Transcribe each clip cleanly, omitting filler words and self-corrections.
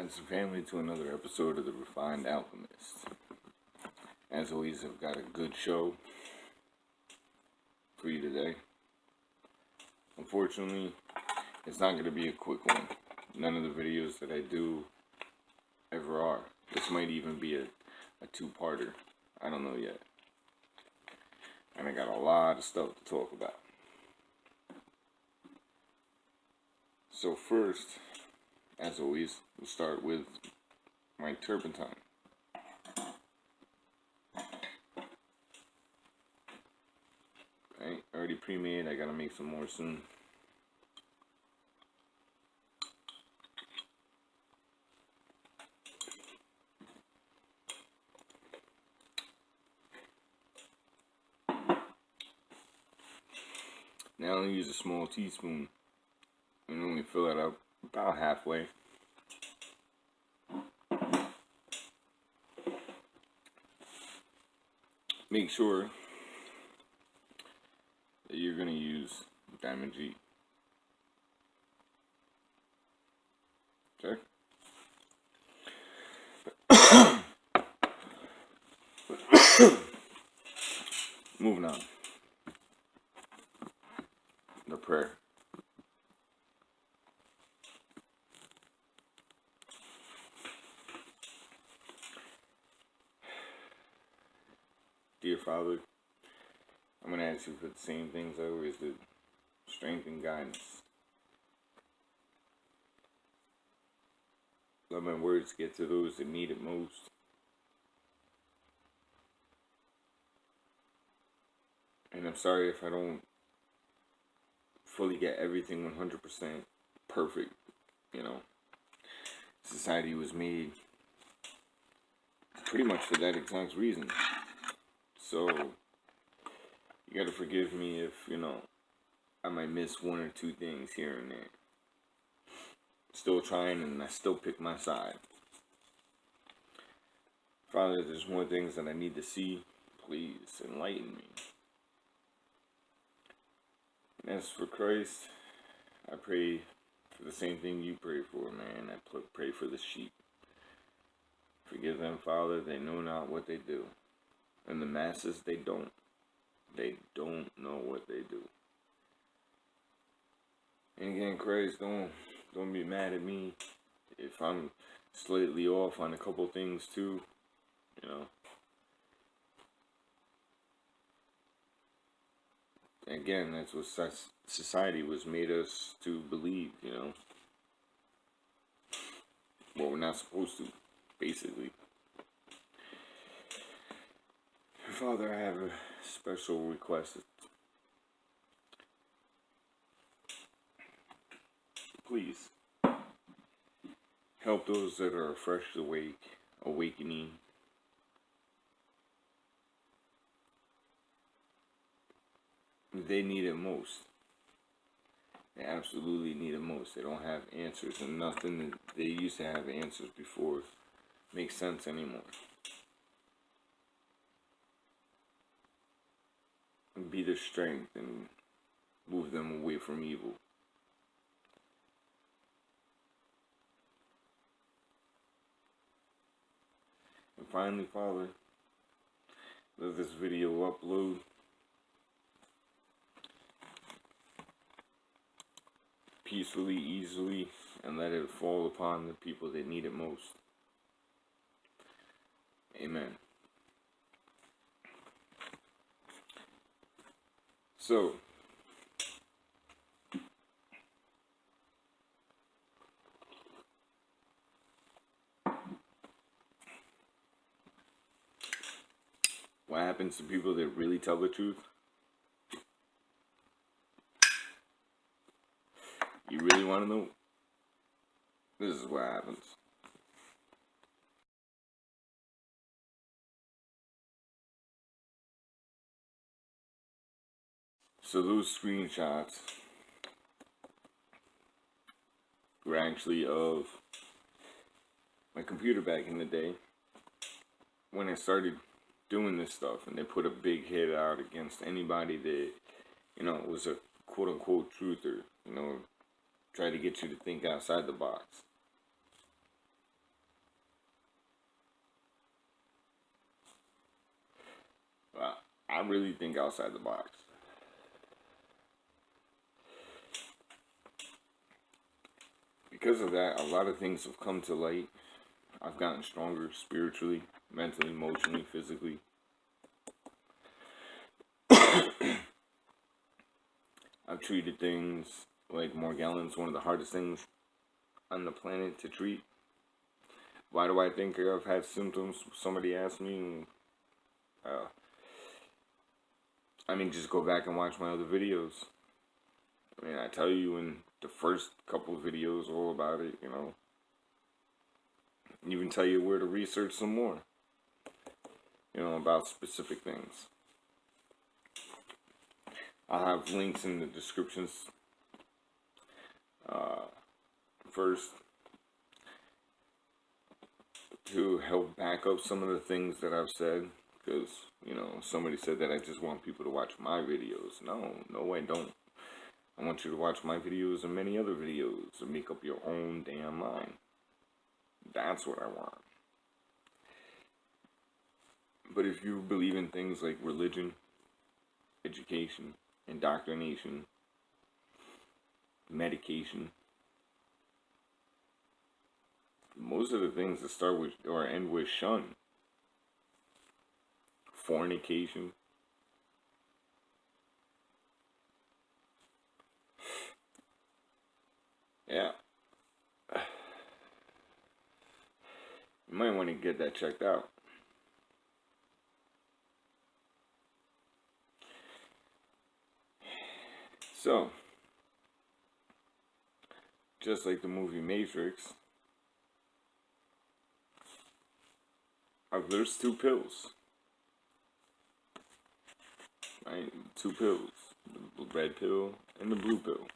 Friends and family, to another episode of The Refined Alchemist. As always, I've got a good show for you today. Unfortunately, it's not going to be a quick one. None of the videos that I do ever are. This might even be a two-parter. I don't know yet. And I got a lot of stuff to talk about. So first, as always, we'll start with my turpentine. Okay, already pre-made. I gotta make some more soon. Now I'll use a small teaspoon and only fill it up about halfway. Make sure that you're going to use Diamond G. Okay? Moving on. The prayer. Dear Father, I'm going to ask you for the same things I always do. Strength and guidance. Let my words get to those that need it most. And I'm sorry if I don't fully get everything 100% perfect, you know. Society was made pretty much for that exact reason. So, you gotta forgive me if, you know, I might miss one or two things here and there. Still trying, and I still pick my side. Father, there's more things that I need to see. Please enlighten me. And as for Christ, I pray for the same thing you pray for, man. I pray for the sheep. Forgive them, Father, they know not what they do. And the masses, they don't. They don't know what they do. And again, Christ, don't be mad at me if I'm slightly off on a couple things too, you know. Again, that's what society was made us to believe, you know. What we're not supposed to, basically. Father, I have a special request. Please, help those that are fresh awakening. They need it most. They absolutely need it most. They don't have answers, and nothing that they used to have answers before makes sense anymore. Be their strength and move them away from evil. And finally, Father, let this video upload peacefully, easily, and let it fall upon the people that need it most. Amen. So, what happens to people that really tell the truth? You really want to know? This is what happens. So those screenshots were actually of my computer back in the day when I started doing this stuff, and they put a big hit out against anybody that, you know, was a quote-unquote truther, you know, try to get you to think outside the box. really think outside the box. Because of that, a lot of things have come to light. I've gotten stronger spiritually, mentally, emotionally, physically. I've treated things like Morgellons, one of the hardest things on the planet to treat. Why do I think I've had symptoms? Somebody asked me. I mean, just go back and watch my other videos. I mean, I tell you in the first couple of videos all about it, you know. Even tell you where to research some more, you know, about specific things. I'll have links in the descriptions. First, to help back up some of the things that I've said, because, you know, somebody said that I just want people to watch my videos. No, I don't. I want you to watch my videos and many other videos and make up your own damn mind. That's what I want. But if you believe in things like religion, education, indoctrination, medication, most of the things that start with or end with shun, fornication, yeah, you might want to get that checked out. So, just like the movie Matrix, there's two pills, right? Two pills, the red pill and the blue pill.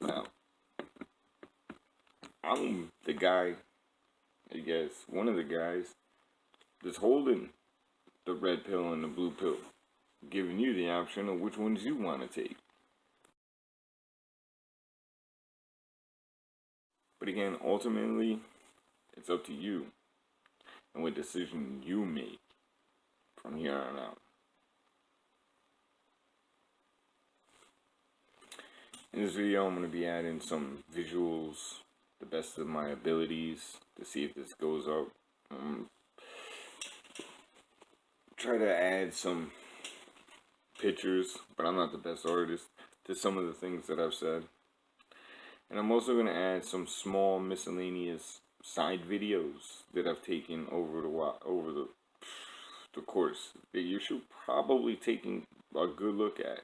Now, I'm the guy, I guess, one of the guys that's holding the red pill and the blue pill, giving you the option of which ones you want to take. But again, ultimately, it's up to you and what decision you make from here on out. In this video, I'm going to be adding some visuals, the best of my abilities, to see if this goes up. Try to add some pictures, but I'm not the best artist, to some of the things that I've said. And I'm also going to add some small miscellaneous side videos that I've taken over the course that you should probably take a good look at,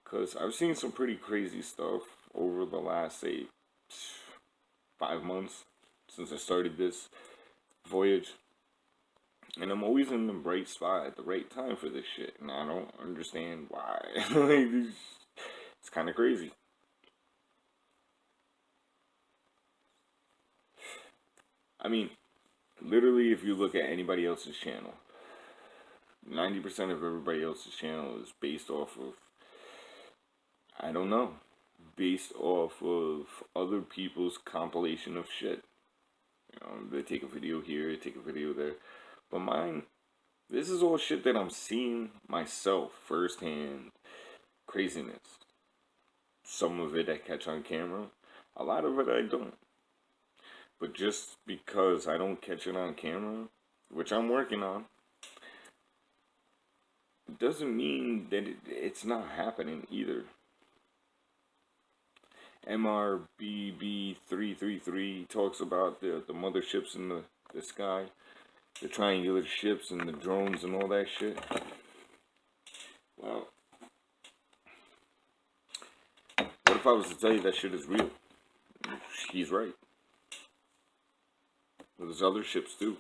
because I've seen some pretty crazy stuff over the last, say, 5 months since I started this voyage. And I'm always in the right spot at the right time for this shit, and I don't understand why. It's kind of crazy. I mean, literally, if you look at anybody else's channel, 90% of everybody else's channel is based off of, I don't know, based off of other people's compilation of shit. You know, they take a video here, they take a video there. But mine, this is all shit that I'm seeing myself firsthand. Craziness. Some of it I catch on camera. A lot of it I don't. But just because I don't catch it on camera, which I'm working on, it doesn't mean that it's not happening either. MRBB333 talks about the motherships in the sky, the triangular ships and the drones and all that shit. Well, what if I was to tell you that shit is real? He's right. There's other ships too.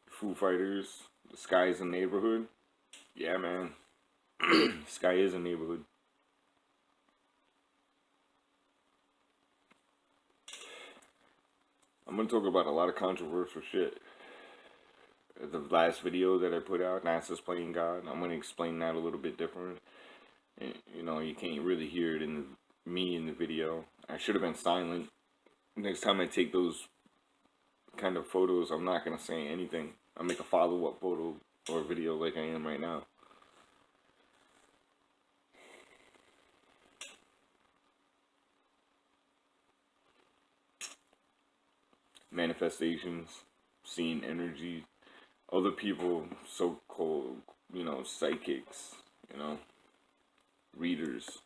Foo Fighters, the sky is a neighborhood. Yeah, man. Sky is a neighborhood. I'm going to talk about a lot of controversial shit. The last video that I put out, NASA's playing God, I'm going to explain that a little bit different. And, you know, you can't really hear it in me in the video. I should have been silent, next time I take those kind of photos, I'm not gonna say anything. I'll make a follow-up photo or video like I am right now. Manifestations, seeing energy, other people, so-called, psychics, readers,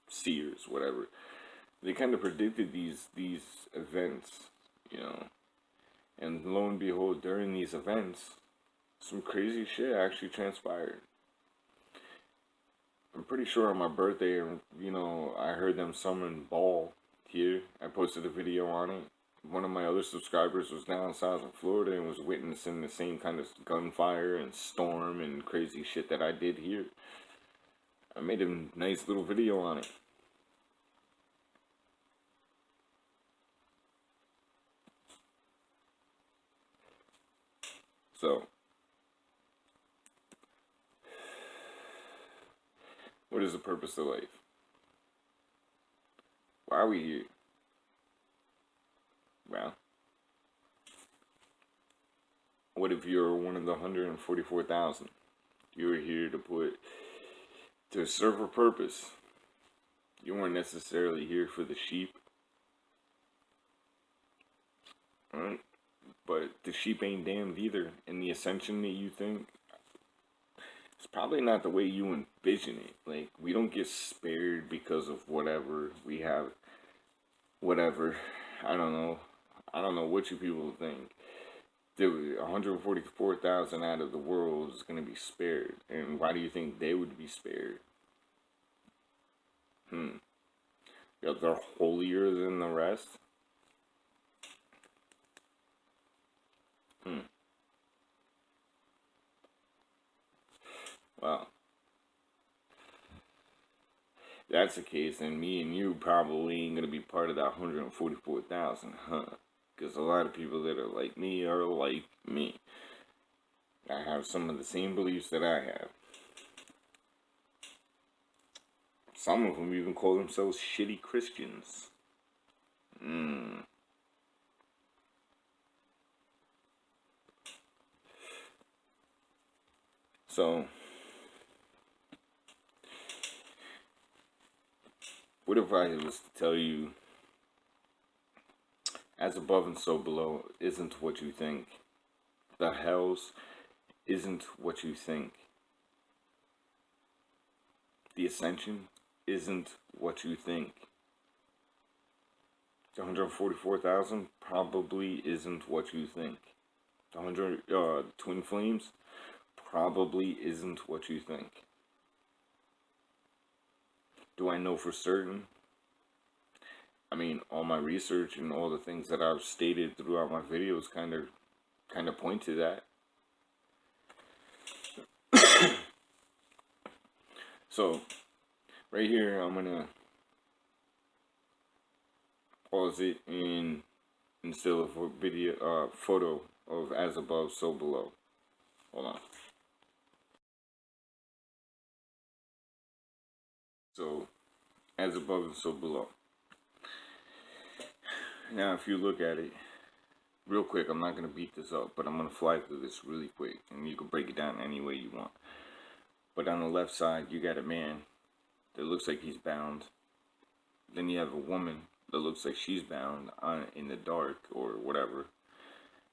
seers, whatever. They kind of predicted these events, and lo and behold, during these events, some crazy shit actually transpired. I'm pretty sure on my birthday, I heard them summon Ball here. I posted a video on it. One of my other subscribers was down south in Florida and was witnessing the same kind of gunfire and storm and crazy shit that I did here. I made a nice little video on it. So, what is the purpose of life? Why are we here? Well, what if you're one of the 144,000? You were here to serve a purpose. You weren't necessarily here for the sheep. Right? But the sheep ain't damned either. And the ascension that you think, it's probably not the way you envision it. Like, we don't get spared because of whatever we have. Whatever. I don't know what you people think. There was 144,000 out of the world is going to be spared. And why do you think they would be spared? Yeah, they're holier than the rest? Well, if that's the case, then me and you probably ain't going to be part of that 144,000, huh? Because a lot of people that are like me are like me. I have some of the same beliefs that I have. Some of them even call themselves shitty Christians. So, what if I was to tell you, as above and so below isn't what you think. The hells isn't what you think. The ascension isn't what you think. The 144,000 probably isn't what you think. The twin flames probably isn't what you think. Do I know for certain? I mean, all my research and all the things that I've stated throughout my videos kind of point to that. So, right here, I'm gonna pause it and instill a photo of as above, so below. Hold on. So, as above and so below. Now, if you look at it, real quick, I'm not going to beat this up, but I'm going to fly through this really quick, and you can break it down any way you want. But on the left side, you got a man that looks like he's bound. Then you have a woman that looks like she's bound in the dark or whatever.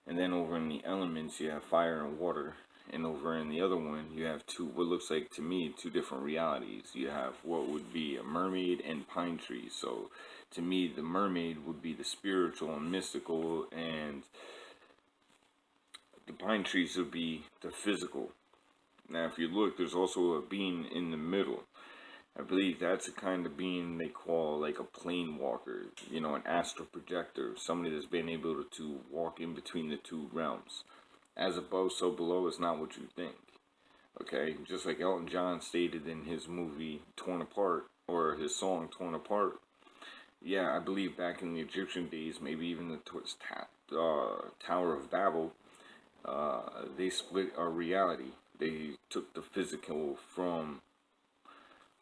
And then over in the elements, you have fire and water. And over in the other one, you have what looks like to me, two different realities. You have what would be a mermaid and pine tree. So, to me, the mermaid would be the spiritual and mystical, and the pine trees would be the physical. Now, if you look, there's also a being in the middle. I believe that's a kind of being they call like a plane walker, an astral projector, somebody that's been able to walk in between the two realms. As above, so below is not what you think. Okay, just like Elton John stated in his movie Torn Apart, or his song Torn Apart. Yeah, I believe back in the Egyptian days, maybe even the Tower of Babel, they split our reality. They took the physical from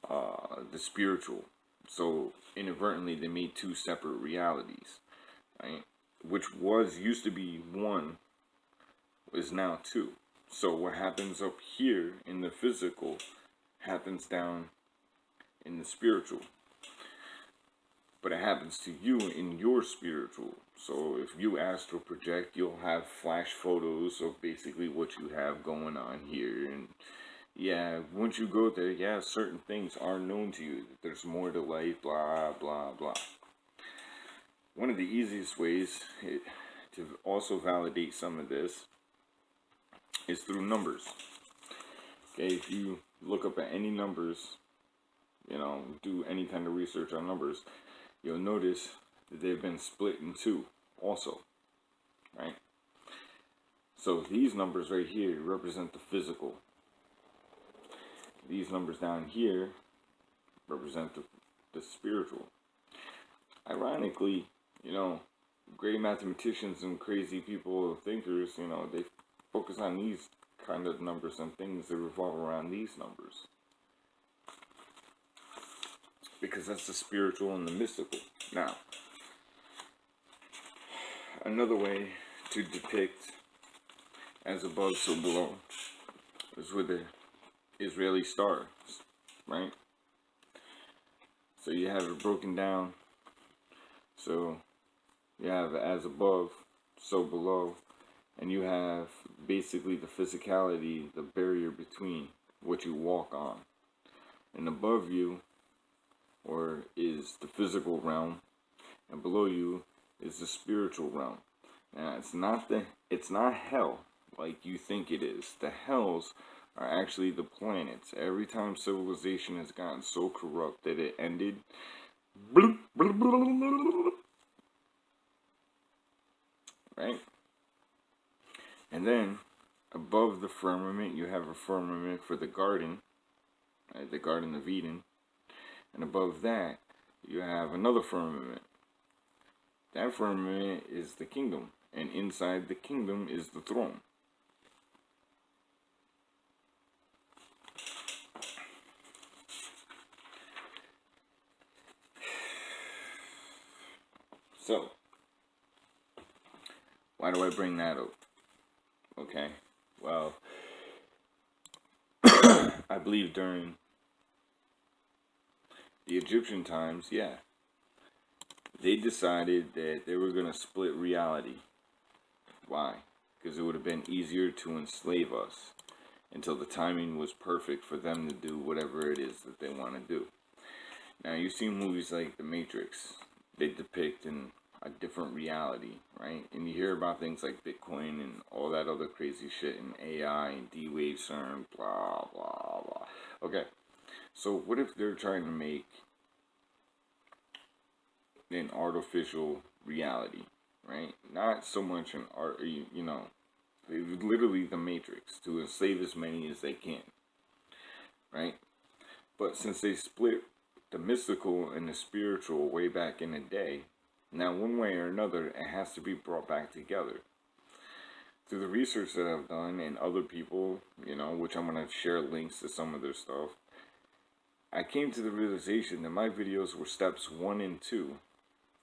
the spiritual. So inadvertently, they made two separate realities. right? Which used to be 1, is now 2. So what happens up here in the physical happens down in the spiritual. But it happens to you in your spiritual. So if you astral project, you'll have flash photos of basically what you have going on here. And yeah, once you go there, yeah, certain things are known to you. There's more to life, blah, blah, blah. One of the easiest ways to also validate some of this is through numbers. Okay, if you look up at any numbers, you know, do any kind of research on numbers, you'll notice that they've been split in 2 also, right? So these numbers right here represent the physical. These numbers down here represent the spiritual. Ironically, you know, great mathematicians and crazy people, thinkers, you know, they focus on these kind of numbers and things that revolve around these numbers. Because that's the spiritual and the mystical. Now, another way to depict as above, so below is with the Israeli stars, right? So you have it broken down. So you have as above, so below. And you have basically the physicality, the barrier between what you walk on. And above you is the physical realm, and below you is the spiritual realm. Now it's not hell like you think it is. The hells are actually the planets. Every time civilization has gotten so corrupt that it ended, right? And then above the firmament, you have a firmament for the garden, right? The Garden of Eden. And above that, you have another firmament. That firmament is the kingdom. And inside the kingdom is the throne. So, why do I bring that up? Okay, well, I believe during the Egyptian times, yeah, they decided that they were going to split reality. Why? Because it would have been easier to enslave us until the timing was perfect for them to do whatever it is that they want to do. Now, you see movies like The Matrix. They depict in a different reality, right? And you hear about things like Bitcoin and all that other crazy shit and AI and D-Wave CERN, blah, blah, blah. Okay, so what if they're trying to make an artificial reality, right? Not so much an art, you know, literally the Matrix, to enslave as many as they can, right? But since they split the mystical and the spiritual way back in the day, now one way or another, it has to be brought back together. Through the research that I've done and other people, you know, which I'm going to share links to some of their stuff, I came to the realization that my videos were steps 1 and 2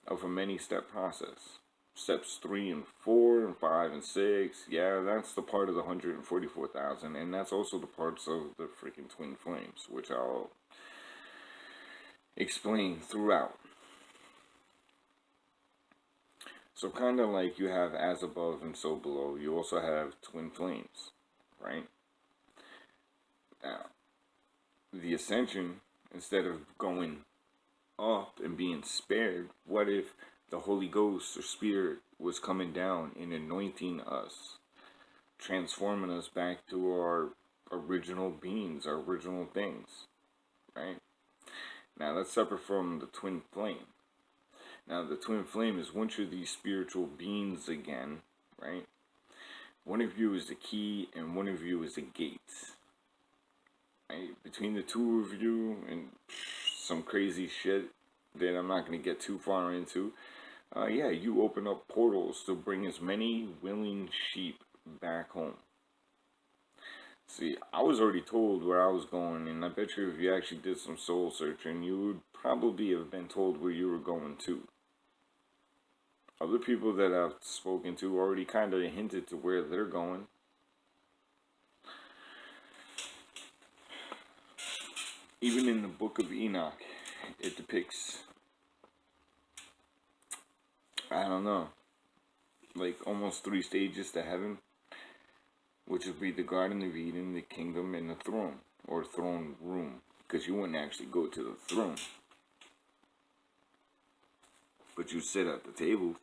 of a many-step process. Steps 3 and 4 and 5 and 6, yeah, that's the part of the 144,000, and that's also the parts of the freaking twin flames, which I'll explain throughout. So kind of like you have as above and so below, you also have twin flames, right? Now, the ascension, instead of going up and being spared, what if the Holy Ghost or Spirit was coming down and anointing us, transforming us back to our original beings, our original things, right? Now, that's separate from the twin flame. Now, the twin flame is once you're these spiritual beings again, right? One of you is the key and one of you is the gate. Right? Between the two of you and some crazy shit that I'm not going to get too far into, yeah, you open up portals to bring as many willing sheep back home. See, I was already told where I was going, and I bet you if you actually did some soul searching, you would probably have been told where you were going to. other people that I've spoken to already kind of hinted to where they're going. Even in the book of Enoch, it depicts, I don't know, like almost 3 stages to heaven, which would be the Garden of Eden, the kingdom, and the throne, or throne room, because you wouldn't actually go to the throne, but you sit at the table.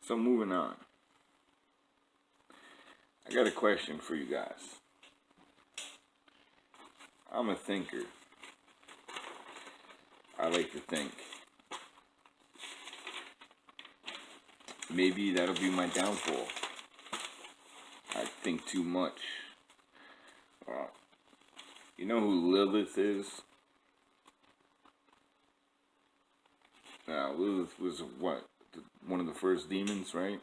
So moving on, I got a question for you guys. I'm a thinker. I like to think. Maybe that'll be my downfall. I think too much. You know who Lilith is? Lilith was what? One of the first demons, right?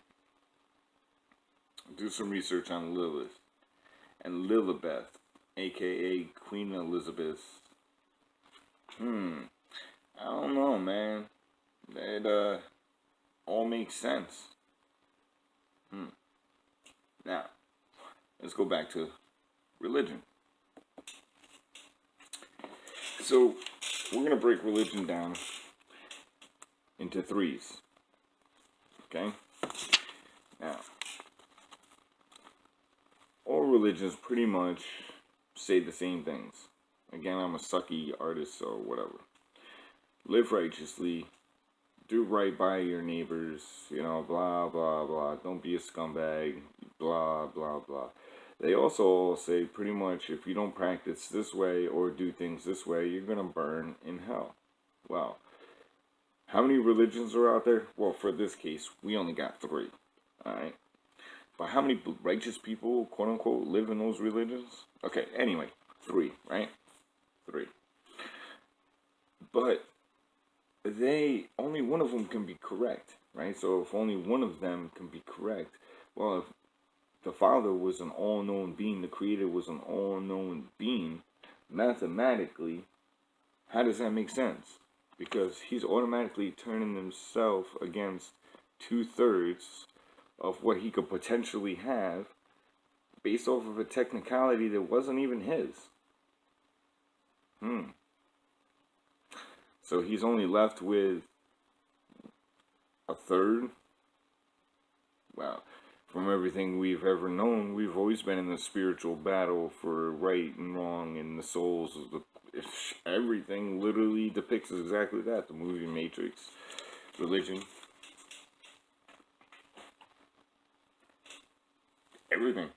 Do some research on Lilith. And Lilibeth, aka Queen Elizabeth. I don't know, man. It all makes sense. Now, let's go back to religion. So, we're going to break religion down into 3s. Okay? Now, all religions pretty much say the same things. Again, I'm a sucky artist or whatever. Live righteously. Do right by your neighbors. You know, blah, blah, blah. Don't be a scumbag. Blah, blah, blah. They also all say pretty much if you don't practice this way or do things this way, you're going to burn in hell. Well, how many religions are out there? Well, for this case, we only got 3. Alright? But how many righteous people, quote unquote, live in those religions? Okay, anyway, 3, right? 3. But only one of them can be correct, right? So if only one of them can be correct, well, if the Father was an all-known being, the Creator was an all-known being, mathematically, how does that make sense? Because he's automatically turning himself against 2/3 of what he could potentially have based off of a technicality that wasn't even his. So he's only left with 1/3. Well, from everything we've ever known, we've always been in the spiritual battle for right and wrong and the souls of the... Everything literally depicts exactly that. The movie Matrix, religion, everything.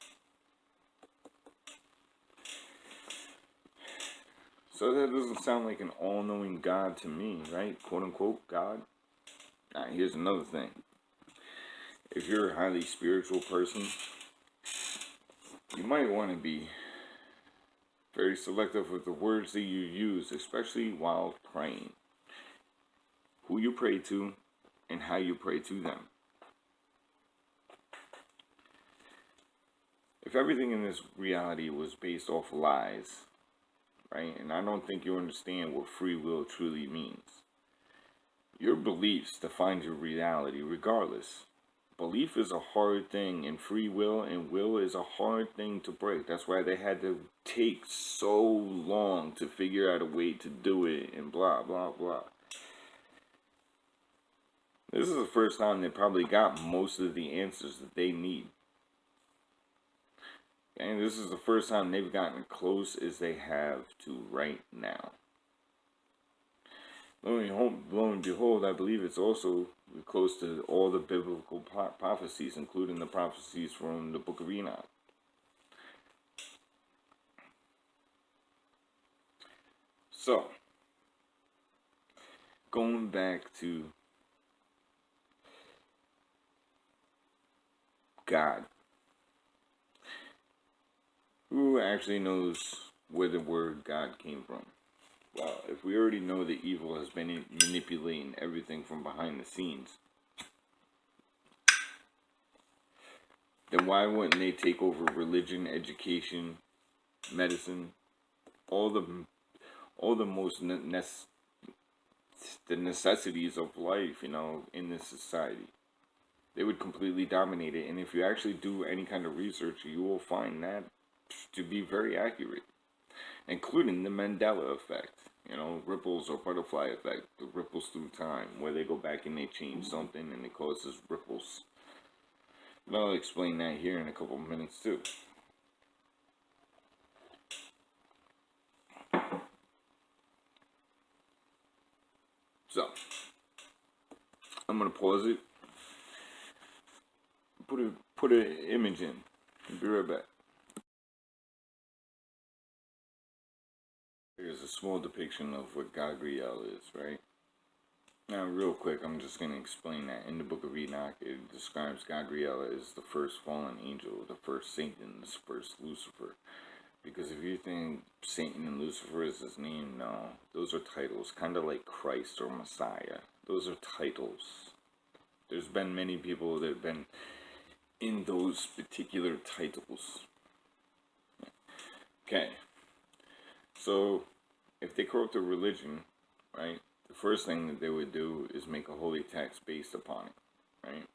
So that doesn't sound like an all-knowing God to me, right? Quote-unquote God. Now, here's another thing. If you're a highly spiritual person, you might want to be very selective with the words that you use, especially while praying. Who you pray to and how you pray to them. If everything in this reality was based off lies, right? And I don't think you understand what free will truly means. Your beliefs define your reality regardless. Belief is a hard thing, and free will and will is a hard thing to break. That's why they had to take so long to figure out a way to do it and blah, blah, blah. This is the first time they probably got most of the answers that they need. And this is the first time they've gotten close as they have to right now. Lo and behold, I believe it's also close to all the biblical prophecies, including the prophecies from the book of Enoch. So, going back to God. Who actually knows where the word God came from? Well, if we already know that evil has been manipulating everything from behind the scenes, then why wouldn't they take over religion, education, medicine, all the most the necessities of life, you know, in this society. They would completely dominate it, and if you actually do any kind of research, you will find that to be very accurate, including the Mandela effect, you know, ripples or butterfly effect, the ripples through time, where they go back and they change something and it causes ripples. And I'll explain that here in a couple of minutes too. So, I'm going to pause it, put an image in, and be right back. Here's a small depiction of what Gabriel is, right? Now, real quick, I'm just going to explain that. In the book of Enoch, it describes Gabriel as the first fallen angel, the first Satan, the first Lucifer. Because if you think Satan and Lucifer is his name, no. Those are titles, kind of like Christ or Messiah. Those are titles. There's been many people that have been in those particular titles. Okay. So, if they corrupt a religion, right, the first thing that they would do is make a holy text based upon it, right?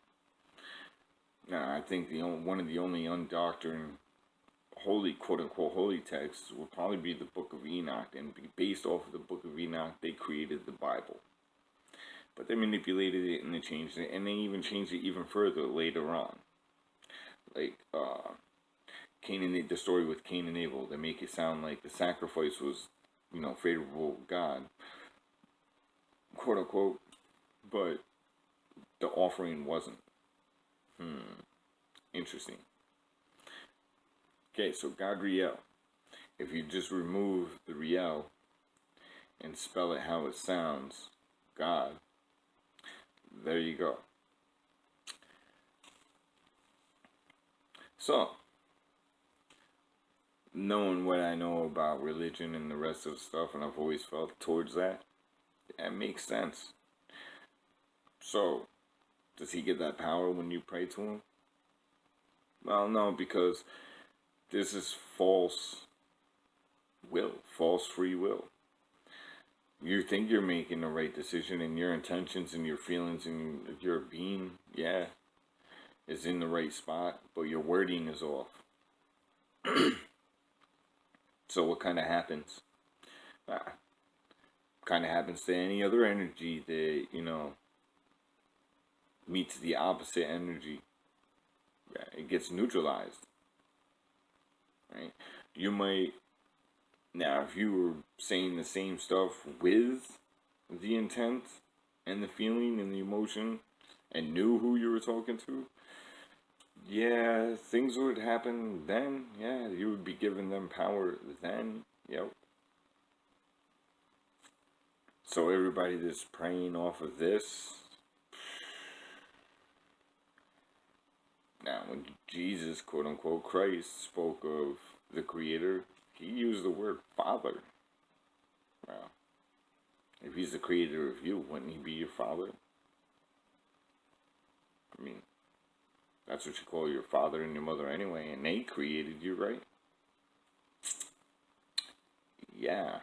Now, I think one of the only undoctrined holy, quote-unquote, holy texts will probably be the book of Enoch, and based off of the book of Enoch, they created the Bible. But they manipulated it and they changed it, and they even changed it even further later on. Like, the story with Cain and Abel, they make it sound like the sacrifice was, you know, favorable to God, quote-unquote, but the offering wasn't. Interesting. Okay, so Gadriel. If you just remove the Riel and spell it how it sounds, God, there you go. So, knowing what I know about religion and the rest of the stuff, and I've always felt towards that makes sense. So, does he get that power when you pray to him? Well, no, because this is false will, false free will. You think you're making the right decision, and your intentions and your feelings and your being, yeah, is in the right spot, but your wording is off. So what kind of happens? Kind of happens to any other energy that, you know, meets the opposite energy. Yeah, it gets neutralized. Right? You might, now if you were saying the same stuff with the intent and the feeling and the emotion and knew who you were talking to, yeah, things would happen then. Yeah, you would be giving them power then. Yep. So everybody that's praying off of this, now when Jesus, quote unquote, Christ, spoke of the Creator, he used the word Father. Well, if he's the creator of you, wouldn't he be your father? I mean, that's what you call your father and your mother anyway, and they created you, right? Yeah.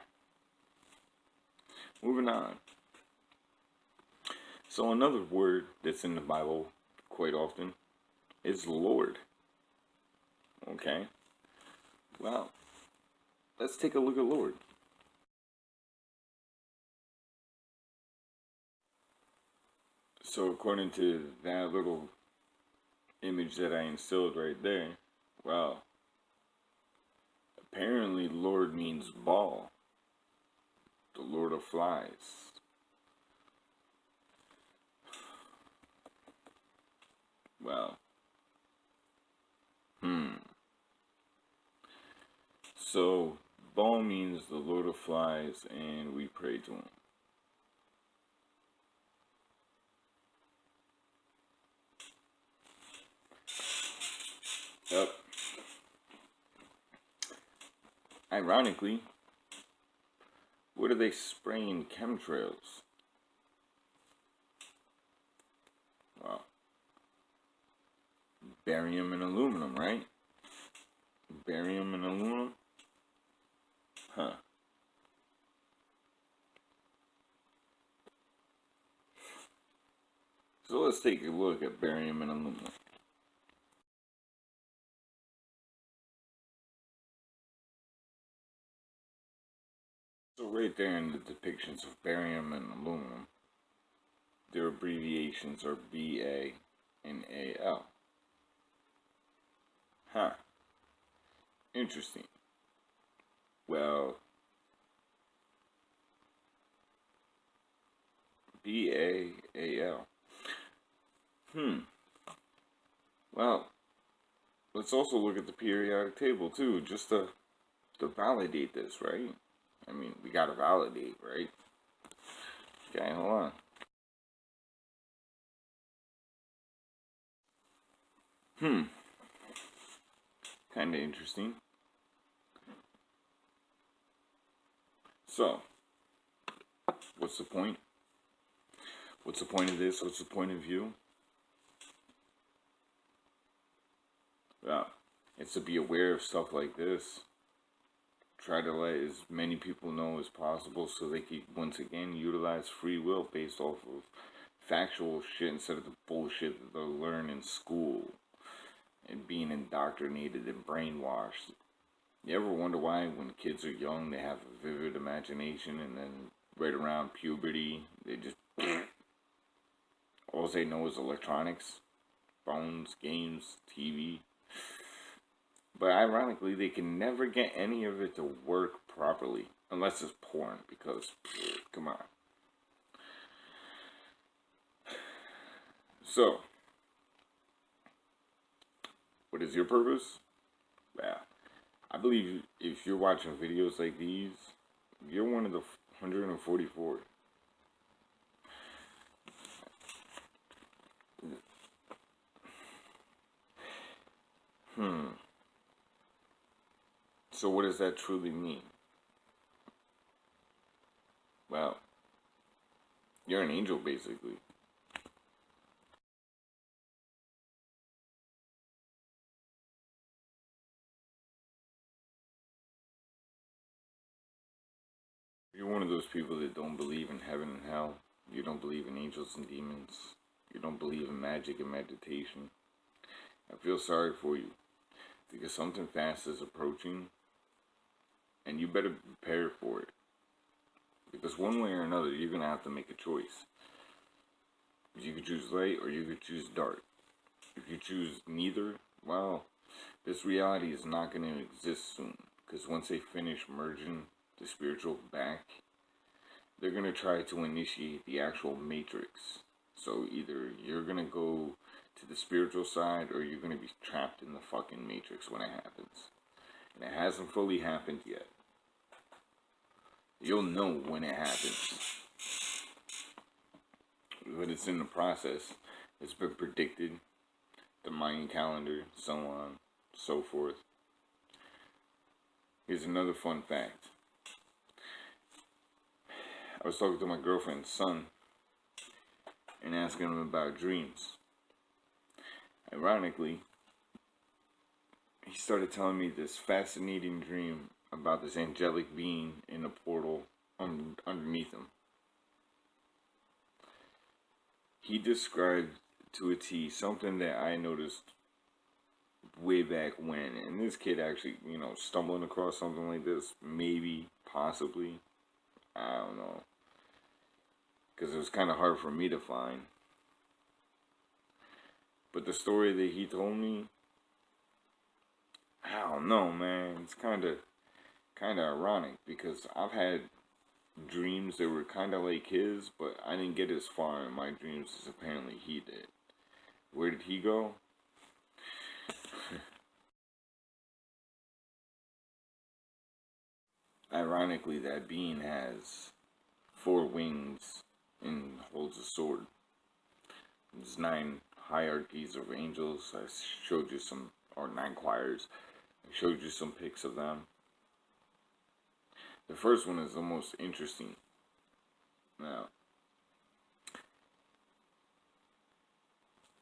Moving on. So another word that's in the Bible quite often is Lord. Okay? Well, let's take a look at Lord. So according to that little image that I instilled right there, well, apparently Lord means ball, the Lord of Flies. Well, so ball means the Lord of Flies, and we pray to him. Yep. Ironically, what are they spraying chemtrails? Well, barium and aluminum, right? Barium and aluminum. Huh. So let's take a look at barium and aluminum. So right there in the depictions of barium and aluminum, their abbreviations are Ba and Al. Huh. Interesting. Well, BaAl. Well, let's also look at the periodic table too, just to validate this, right? I mean, we gotta validate, right? Okay, hold on. Kinda interesting. So, what's the point? What's the point of this? What's the point of view? Well, it's to be aware of stuff like this. Try to let as many people know as possible so they can, once again, utilize free will based off of factual shit instead of the bullshit that they'll learn in school and being indoctrinated and brainwashed. You ever wonder why when kids are young they have a vivid imagination and then right around puberty they just all they know is electronics, phones, games, TV. But ironically, they can never get any of it to work properly. Unless it's porn, because, come on. So, what is your purpose? Well, I believe if you're watching videos like these, you're one of the 144. So what does that truly mean? Well, you're an angel, basically. You're one of those people that don't believe in heaven and hell. You don't believe in angels and demons. You don't believe in magic and meditation. I feel sorry for you, because something fast is approaching, and you better prepare for it. Because one way or another, you're going to have to make a choice. You could choose light or you could choose dark. If you choose neither, well, this reality is not going to exist soon. Because once they finish merging the spiritual back, they're going to try to initiate the actual matrix. So either you're going to go to the spiritual side or you're going to be trapped in the fucking matrix when it happens. And it hasn't fully happened yet. You'll know when it happens. But it's in the process. It's been predicted. The Mayan calendar, so on, so forth. Here's another fun fact. I was talking to my girlfriend's son and asking him about dreams. Ironically, he started telling me this fascinating dream about this angelic being in a portal underneath him. He described to a T something that I noticed way back when, and this kid actually, stumbling across something like this, maybe, possibly, I don't know, because it was kind of hard for me to find. But the story that he told me, I don't know, man, it's kind of ironic, because I've had dreams that were kind of like his, but I didn't get as far in my dreams as apparently he did. Where did he go? Ironically, that being has 4 wings and holds a sword. There's 9 hierarchies of angels. I showed you some, or 9 choirs. I showed you some pics of them. The first one is the most interesting. Now,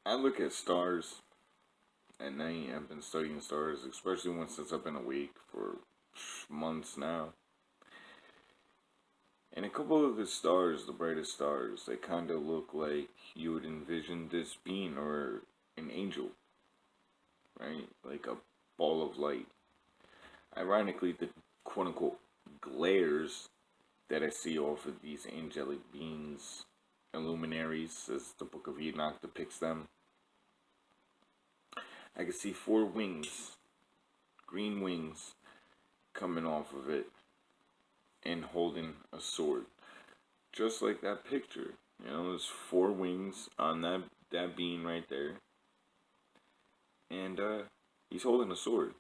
I look at stars at night. I've been studying stars, especially since I've been awake for months now. And a couple of the stars, the brightest stars, they kind of look like you would envision this being or an angel, right? Like a ball of light. Ironically, the quote-unquote glares that I see off of these angelic beings, illuminaries, as the Book of Enoch depicts them, I can see 4 wings, green wings, coming off of it and holding a sword. Just like that picture. You know, there's 4 wings on that being right there. And he's holding a sword.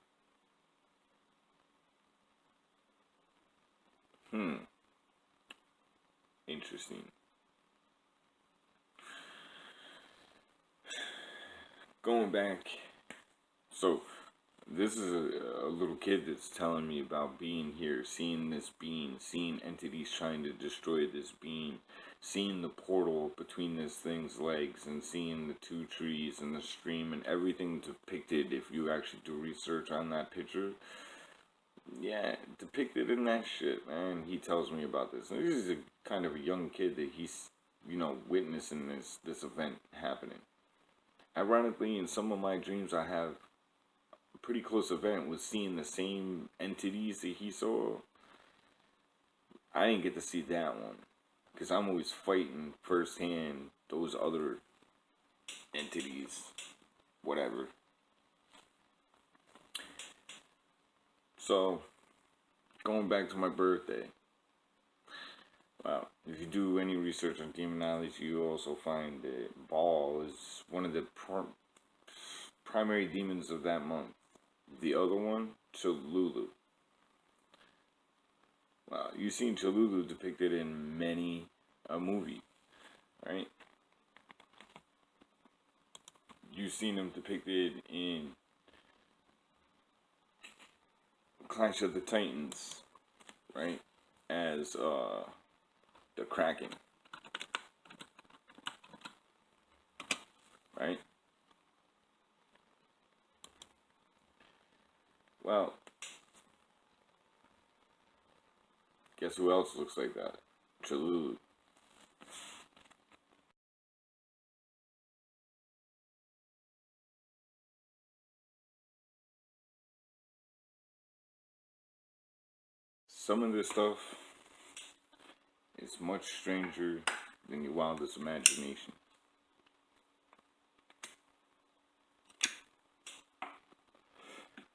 Interesting. Going back, so this is a little kid that's telling me about being here, seeing this being, seeing entities trying to destroy this being, seeing the portal between this thing's legs, and seeing the 2 trees and the stream and everything depicted. If you actually do research on that picture, yeah, depicted in that shit, man. He tells me about this. And this is a kind of a young kid that he's, witnessing this event happening. Ironically, in some of my dreams, I have a pretty close event with seeing the same entities that he saw. I didn't get to see that one because I'm always fighting firsthand those other entities, whatever. So, going back to my birthday. Wow, if you do any research on demonology, you also find that Baal is one of the primary demons of that month. The other one, Cholulu. Wow, you've seen Cholulu depicted in many a movie, right? You've seen him depicted in Clash of the Titans, right? As the Kraken, right? Well, guess who else looks like that? Cholulu. Some of this stuff is much stranger than your wildest imagination.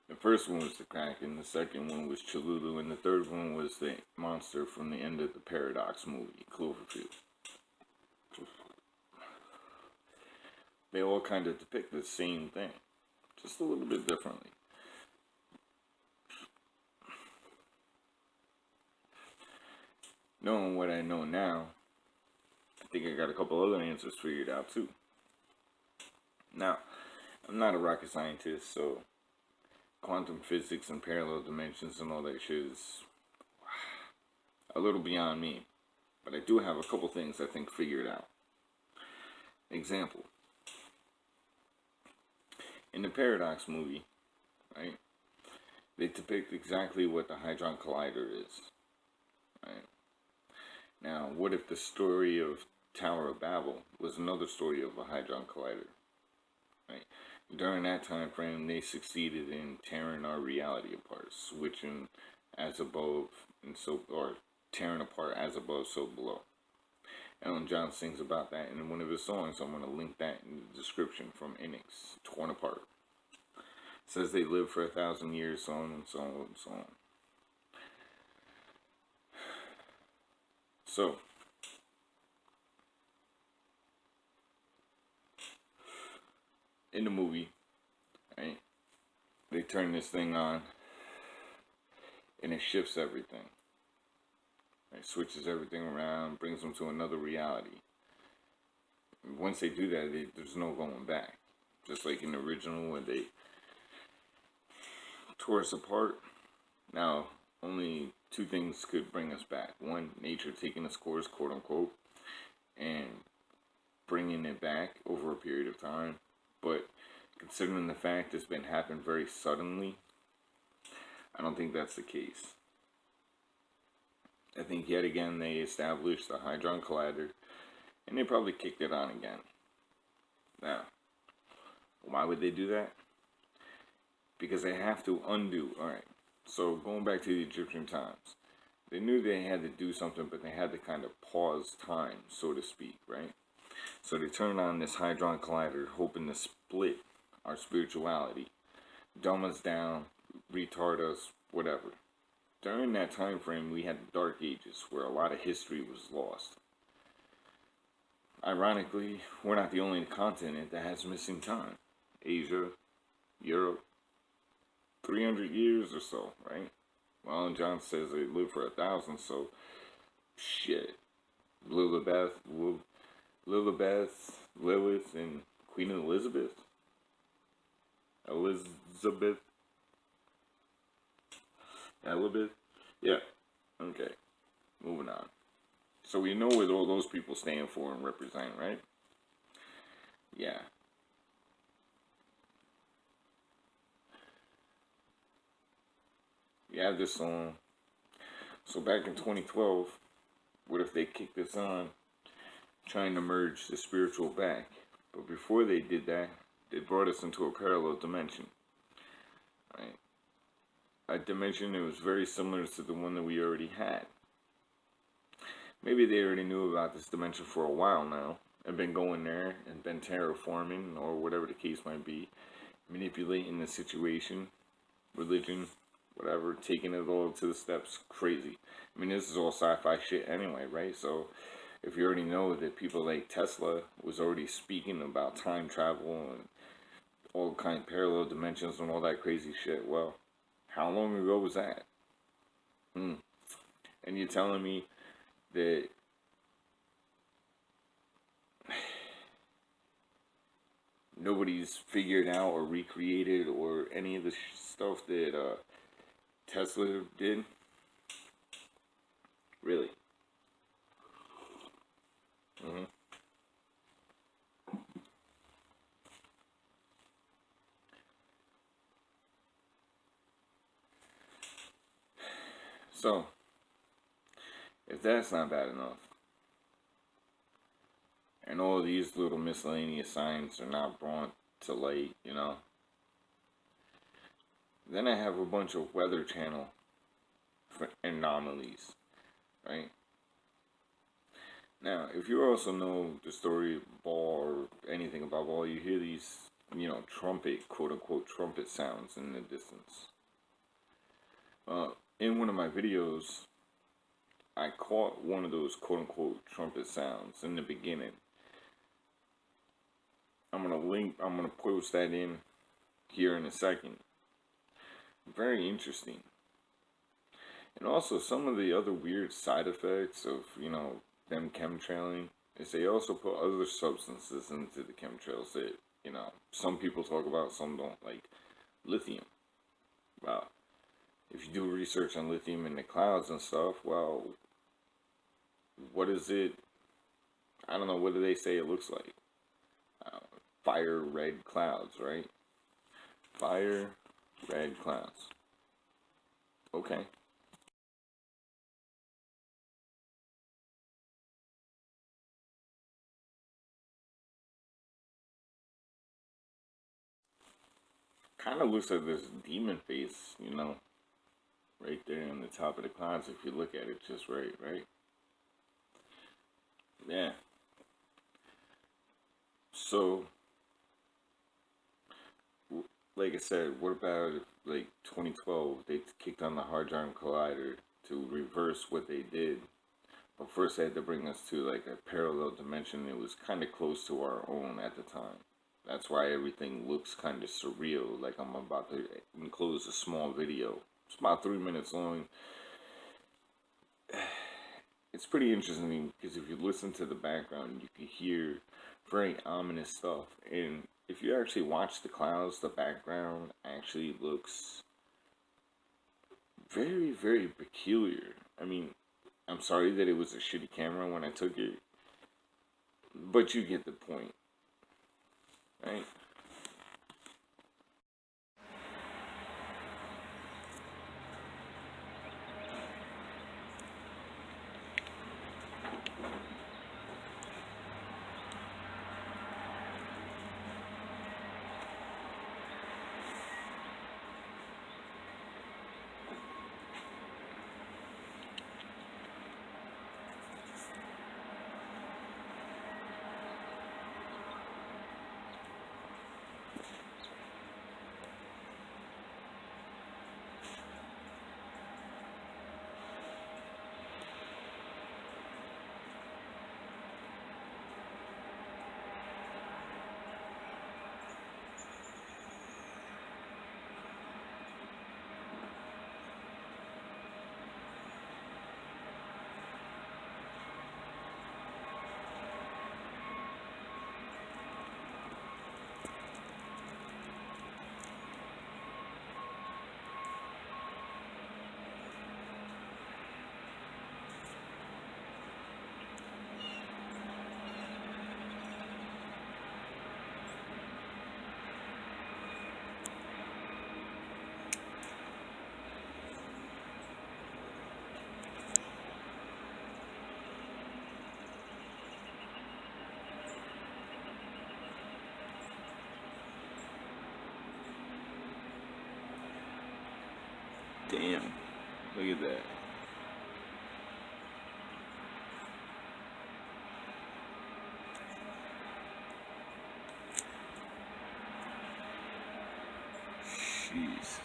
The first one was the Kraken, the second one was Cholulu, and the third one was the monster from the end of the Paradox movie, Cloverfield. They all kind of depict the same thing, just a little bit differently. Knowing what I know now, I think I got a couple other answers figured out too. Now, I'm not a rocket scientist, so quantum physics and parallel dimensions and all that shit is a little beyond me. But I do have a couple things I think figured out. Example. In the Paradox movie, right, they depict exactly what the Hadron Collider is. Right? Now, what if the story of Tower of Babel was another story of a Hadron Collider? Right? During that time frame, they succeeded in tearing our reality apart, switching as above and so, or tearing apart as above, so below. Ellen John sings about that in one of his songs. I'm going to link that in the description from ENOCH, Torn Apart. It says they lived for 1,000 years, so on and so on and so on. So, in the movie, right, they turn this thing on, and it shifts everything. It switches everything around, brings them to another reality. Once they do that, there's no going back. Just like in the original, when they tore us apart. Now, only 2 things could bring us back. One, nature taking its course, quote unquote, and bringing it back over a period of time. But considering the fact it's been happening very suddenly, I don't think that's the case. I think yet again they established the Hadron Collider, and they probably kicked it on again. Now, why would they do that? Because they have to undo. Alright, so going back to the Egyptian times, they knew they had to do something, but they had to kind of pause time, so to speak, right? So they turned on this Hadron Collider, hoping to split our spirituality, dumb us down, retard us, whatever. During that time frame, we had the Dark Ages, where a lot of history was lost. Ironically, we're not the only continent that has missing time. Asia, Europe, 300 years or so, right? Well, John says they lived for 1,000, so shit. Lilith, and Queen Elizabeth? Yeah. Okay. Moving on. So we know what all those people stand for and represent, right? Yeah. You have this song. So back in 2012, what if they kicked this on, trying to merge the spiritual back? But before they did that, they brought us into a parallel dimension, right? A dimension that was very similar to the one that we already had. Maybe they already knew about this dimension for a while now, and been going there, and been terraforming, or whatever the case might be, manipulating the situation, religion, whatever, taking it all to the steps, crazy. I mean, this is all sci-fi shit anyway, right? So, if you already know that people like Tesla was already speaking about time travel and all kind of parallel dimensions and all that crazy shit, well, how long ago was that? And you're telling me that nobody's figured out or recreated or any of the stuff that Tesla did? Really? So, if that's not bad enough, and all of these little miscellaneous signs are not brought to light, you know, then I have a bunch of Weather Channel anomalies, right? Now, if you also know the story of Baal or anything about Baal, you hear these, you know, trumpet, quote-unquote, trumpet sounds in the distance. In one of my videos, I caught one of those quote-unquote trumpet sounds in the beginning. I'm gonna post that in here in a second. Very interesting. And also some of the other weird side effects of, you know, them chemtrailing is they also put other substances into the chemtrails that, you know, some people talk about, some don't, like lithium. Well, if you do research on lithium in the clouds and stuff, well, what is it? I don't know, what do they say it looks like? Fire red clouds, right? Fire red clouds. Okay. Kind of looks like this demon face, you know, right there on the top of the clouds if you look at it just right, right? Yeah. So, like I said, what about if, like, 2012, they kicked on the Hadron Collider to reverse what they did? But first they had to bring us to, like, a parallel dimension that was kind of close to our own at the time. That's why everything looks kind of surreal, like I'm about to enclose a small video. It's about 3 minutes long. It's pretty interesting because if you listen to the background, you can hear very ominous stuff. And if you actually watch the clouds, the background actually looks very, very peculiar. I mean, I'm sorry that it was a shitty camera when I took it, but you get the point, right? Damn. Look at that. Jeez.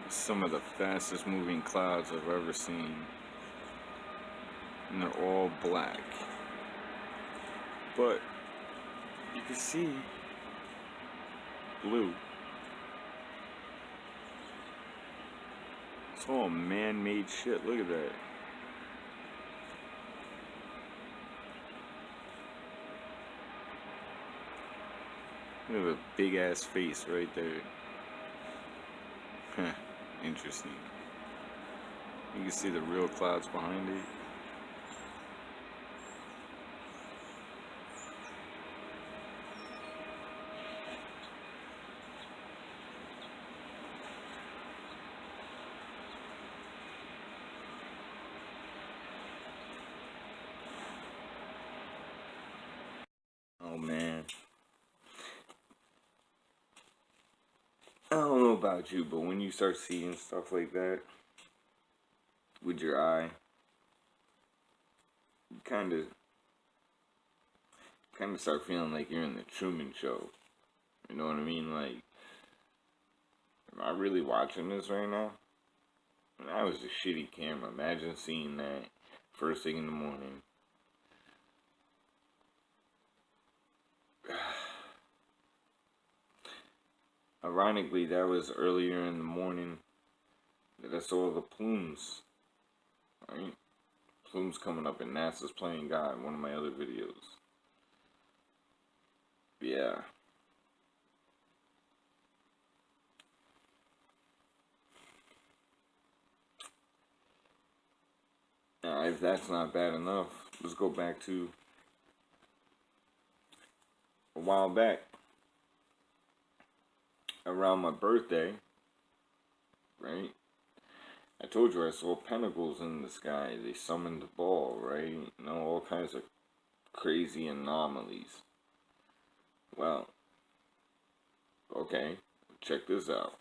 Some of the fastest moving clouds I've ever seen. And they're all black. But you can see blue. It's all man-made shit. Look at that. Look at the big ass face right there. Huh. Interesting. You can see the real clouds behind it. Oh man. I don't know about you, but when you start seeing stuff like that with your eye, you kind of start feeling like you're in the Truman Show. You know what I mean? Like, am I really watching this right now? And that was a shitty camera. Imagine seeing that first thing in the morning. Ironically, that was earlier in the morning that I saw the plumes. Right? Plumes coming up in NASA's Playing God, one of my other videos. Yeah. Now, if that's not bad enough, let's go back to a while back. Around my birthday, right? I told you I saw pentacles in the sky. They summoned the ball, right? You know, all kinds of crazy anomalies. Well, okay, check this out.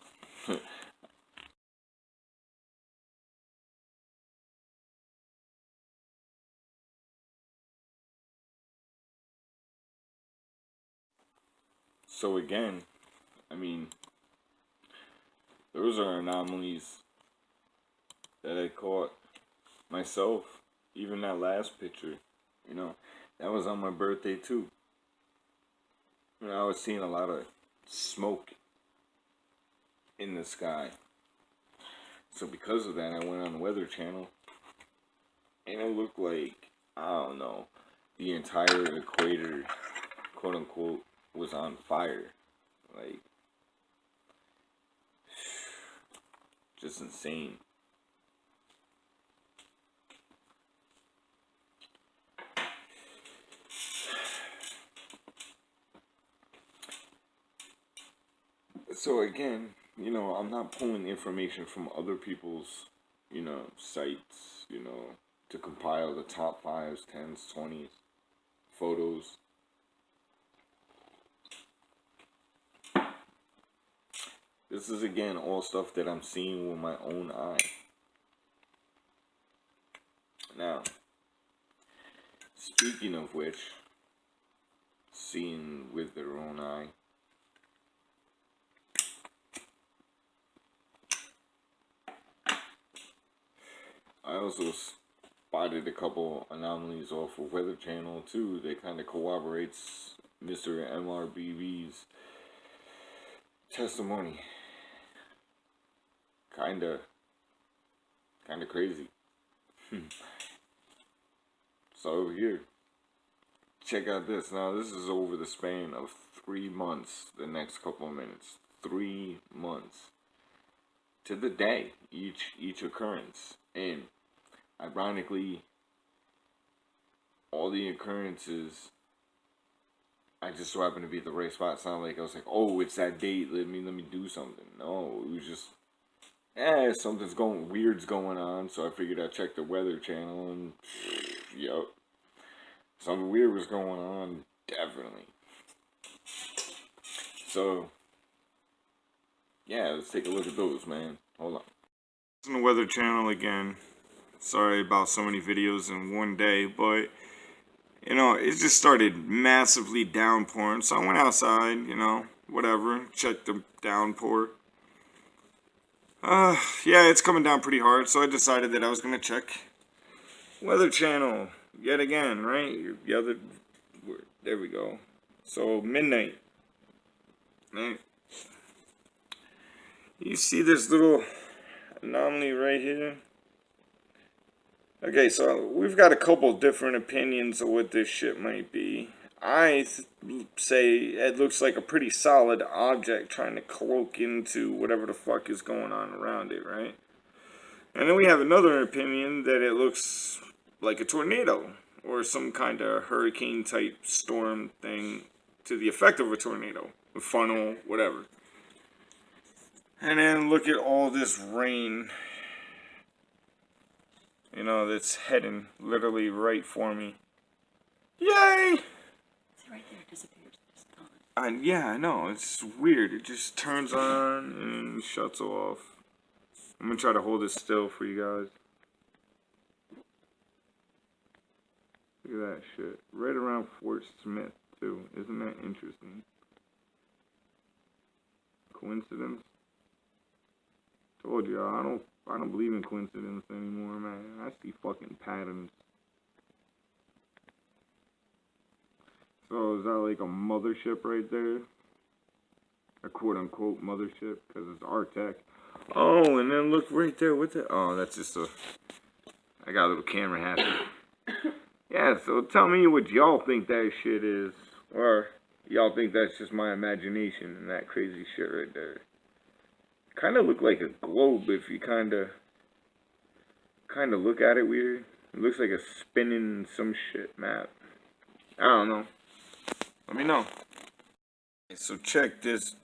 So again, I mean, those are anomalies that I caught myself. Even that last picture, you know, that was on my birthday too. You know, I was seeing a lot of smoke in the sky. So because of that, I went on the Weather Channel, and it looked like, I don't know, the entire equator, quote unquote, was on fire. Like, just insane. So again, you know, I'm not pulling information from other people's, you know, sites, you know, to compile the top 5s, 10s, 20s, photos. This is, again, all stuff that I'm seeing with my own eye. Now, Speaking of which, seeing with their own eye, I also spotted a couple anomalies off of Weather Channel too. That kind of corroborates Mr. MRBB's testimony. Kinda crazy. So over here, check out this. Now this is over the span of 3 months. The next couple of minutes, 3 months to the day each occurrence, and ironically, all the occurrences, I just so happened to be at the right spot. It's not like I was like, oh, it's that date. Let me do something. No, it was just, something's weird's going on. So I figured I'd check the Weather Channel, and yep, something weird was going on, definitely. So yeah, let's take a look at those, man. Hold on. On the Weather Channel again. Sorry about so many videos in one day, but you know, it just started massively downpouring. So I went outside, you know, whatever, checked the downpour. Yeah, it's coming down pretty hard, so I decided that I was gonna check Weather Channel yet again, right? There we go. So midnight, right? You see this little anomaly right here? Okay, so we've got a couple different opinions of what this shit might be. I say it looks like a pretty solid object trying to cloak into whatever the fuck is going on around it, right? And then we have another opinion that it looks like a tornado or some kind of hurricane type storm thing to the effect of a tornado, a funnel, whatever. And then look at all this rain, you know, that's heading literally right for me. Yay! See, right there, it disappears. It's gone. Yeah, I know. It's weird. It just turns on and shuts off. I'm gonna try to hold it still for you guys. Look at that shit. Right around Fort Smith, too. Isn't that interesting? Coincidence? Told you, I don't believe in coincidence anymore, man. I see fucking patterns. So is that like a mothership right there? A quote-unquote mothership, because it's Artec. Oh, and then look right there. What the? Oh, that's just a... I got a little camera happy. Yeah, so tell me what y'all think that shit is. Or y'all think that's just my imagination and that crazy shit right there. Kind of look like a globe if you kind of look at it weird. It looks like a spinning some shit map. I don't know. Let me know. So check this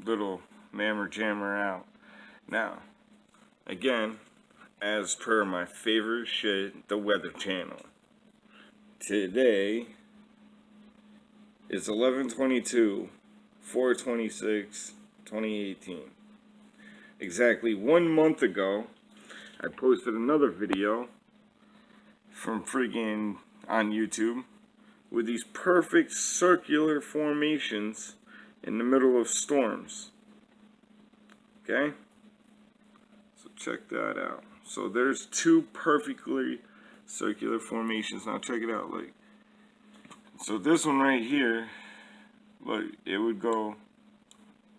little mammer jammer out. Now, again, as per my favorite shit, the Weather Channel. Today is 11/22, 4/26, 2018. Exactly 1 month ago, I posted another video from friggin' on YouTube with these perfect circular formations in the middle of storms. Okay? So check that out. So there's two perfectly circular formations. Now check it out. Like, so this one right here, look, it would go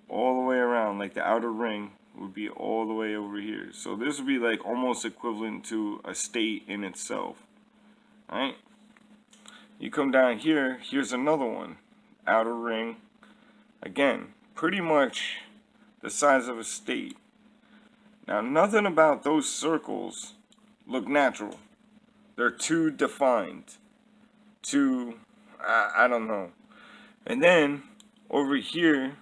all the way around, like the outer ring would be all the way over here. So this would be like almost equivalent to a state in itself. Alright? You come down here, here's another one. Outer ring. Again, pretty much the size of a state. Now nothing about those circles look natural. They're too defined. Too, I don't know. And then over here,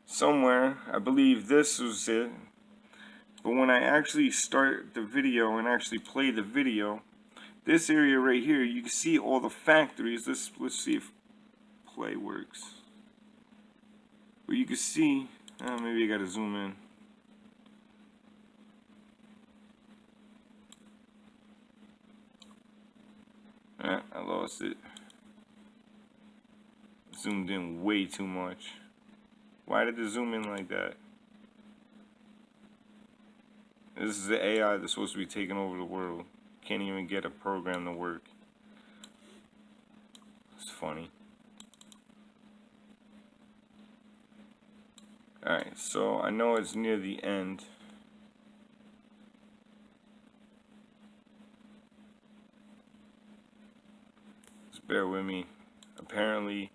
somewhere, I believe this was it. But when I actually start the video and actually play the video, this area right here, you can see all the factories. Let's see if play works. But you can see, maybe I gotta zoom in. lost it. Zoomed in way too much. Why did it zoom in like that? This is the AI that's supposed to be taking over the world. Can't even get a program to work. It's funny. Alright, so I know it's near the end. Just bear with me. Apparently,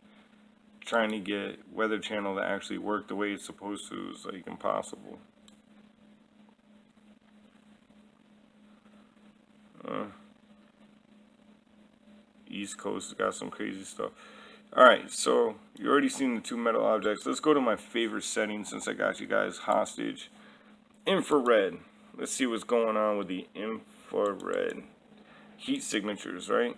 trying to get Weather Channel to actually work the way it's supposed to is like impossible. East Coast has got some crazy stuff. Alright, so you already seen the two metal objects. Let's go to my favorite setting since I got you guys hostage. Infrared. Let's see what's going on with the infrared. Heat signatures, right?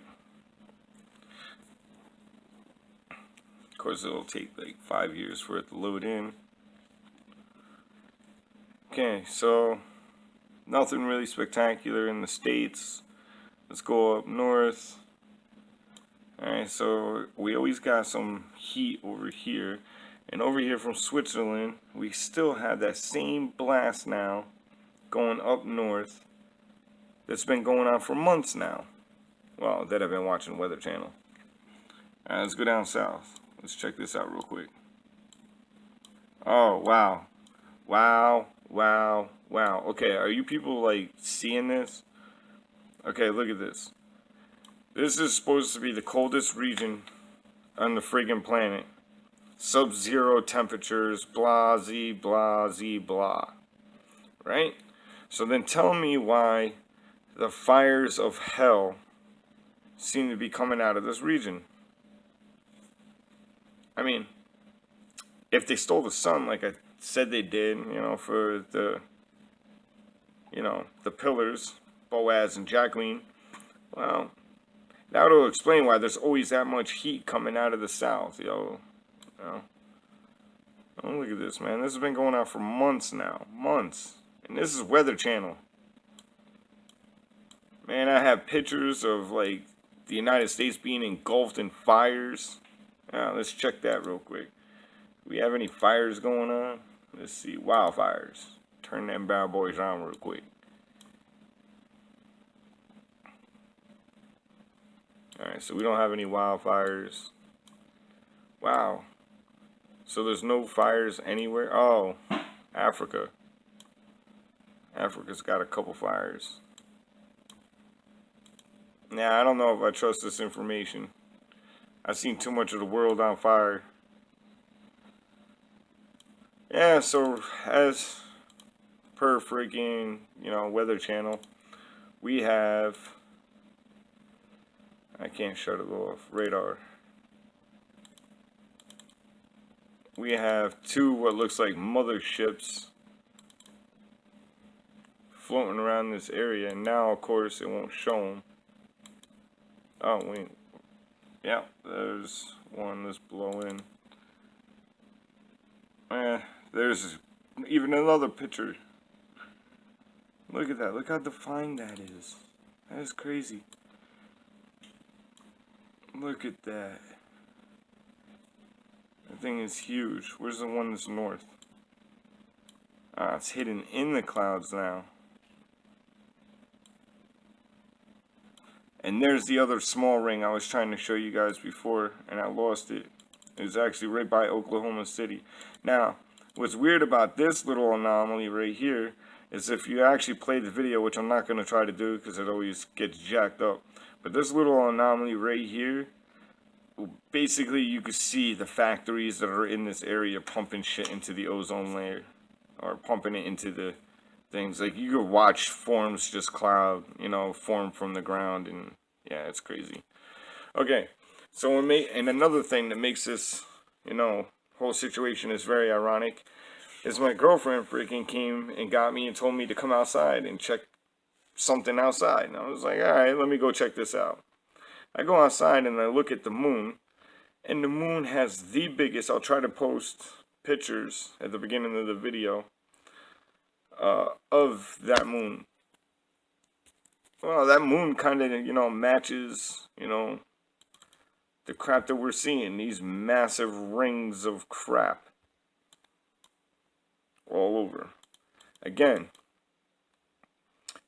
Of course, it'll take like 5 years for it to load in. Okay, so nothing really spectacular in the States. Let's go up north. Alright, so we always got some heat over here. And over here from Switzerland, we still have that same blast now going up north that's been going on for months now. Well, that I've been watching Weather Channel. Alright, let's go down south. Let's check this out real quick. Oh, wow. Wow, wow, wow. Okay, are you people like seeing this? Okay, look at this. This is supposed to be the coldest region on the friggin' planet. Sub-zero temperatures, blah, z, blah, z, blah. Right? So then tell me why the fires of hell seem to be coming out of this region. I mean, if they stole the sun like I said they did, you know, for the, you know, the pillars, Boaz and Jacqueline, well, that would explain why there's always that much heat coming out of the south, yo. You know? Oh, look at this, man. This has been going on for months now. Months. And this is Weather Channel. Man, I have pictures of, like, the United States being engulfed in fires. Let's check that real quick. Do we have any fires going on? Let's see. Wildfires. Turn them bad boys on real quick. Alright, so we don't have any wildfires. Wow. So there's no fires anywhere? Oh, Africa. Africa's got a couple fires. Nah, I don't know if I trust this information. I've seen too much of the world on fire. Yeah, so as per freaking, you know, Weather Channel, we have... I can't shut it off. Radar. We have two what looks like motherships floating around this area, and now of course it won't show them. Oh wait, yeah, there's one that's blowing. There's even another picture. Look at that. Look how defined that is. That is crazy. Look at that. That thing is huge. Where's the one that's north? Ah, it's hidden in the clouds now. And there's the other small ring I was trying to show you guys before, and I lost it. It was actually right by Oklahoma City. Now, what's weird about this little anomaly right here is if you actually play the video, which I'm not going to try to do because it always gets jacked up. But this little anomaly right here, basically you could see the factories that are in this area pumping shit into the ozone layer. Or pumping it into the things. Like you could watch forms just cloud, you know, form from the ground, and yeah, it's crazy. Okay, so and another thing that makes this, you know, whole situation is very ironic is my girlfriend freaking came and got me and told me to come outside and check something outside, and I was like, alright, let me go check this out. I go outside and I look at the moon, and the moon has the biggest, I'll try to post pictures at the beginning of the video of that moon. Well, that moon kind of, you know, matches, you know, crap that we're seeing. These massive rings of crap. All over. Again,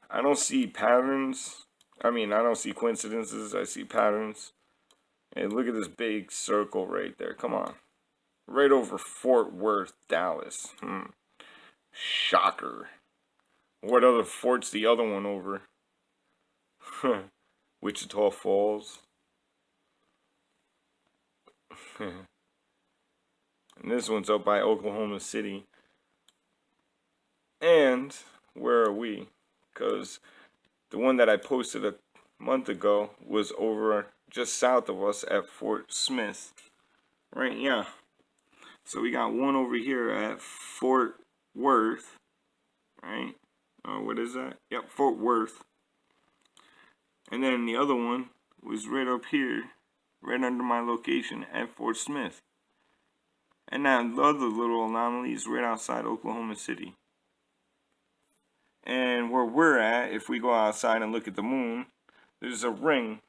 I don't see patterns. I don't see coincidences. I see patterns. And look at this big circle right there. Come on. Right over Fort Worth, Dallas. Shocker. What other fort's the other one over? Wichita Falls. And this one's up by Oklahoma City. And where are we? Because the one that I posted a month ago was over just south of us at Fort Smith. Right, yeah. So we got one over here at Fort Worth. Right? What is that? Yep, Fort Worth. And then the other one was right up here, right under my location at Fort Smith. And now the other little anomaly is right outside Oklahoma City. And where we're at, if we go outside and look at the moon, there's a ring,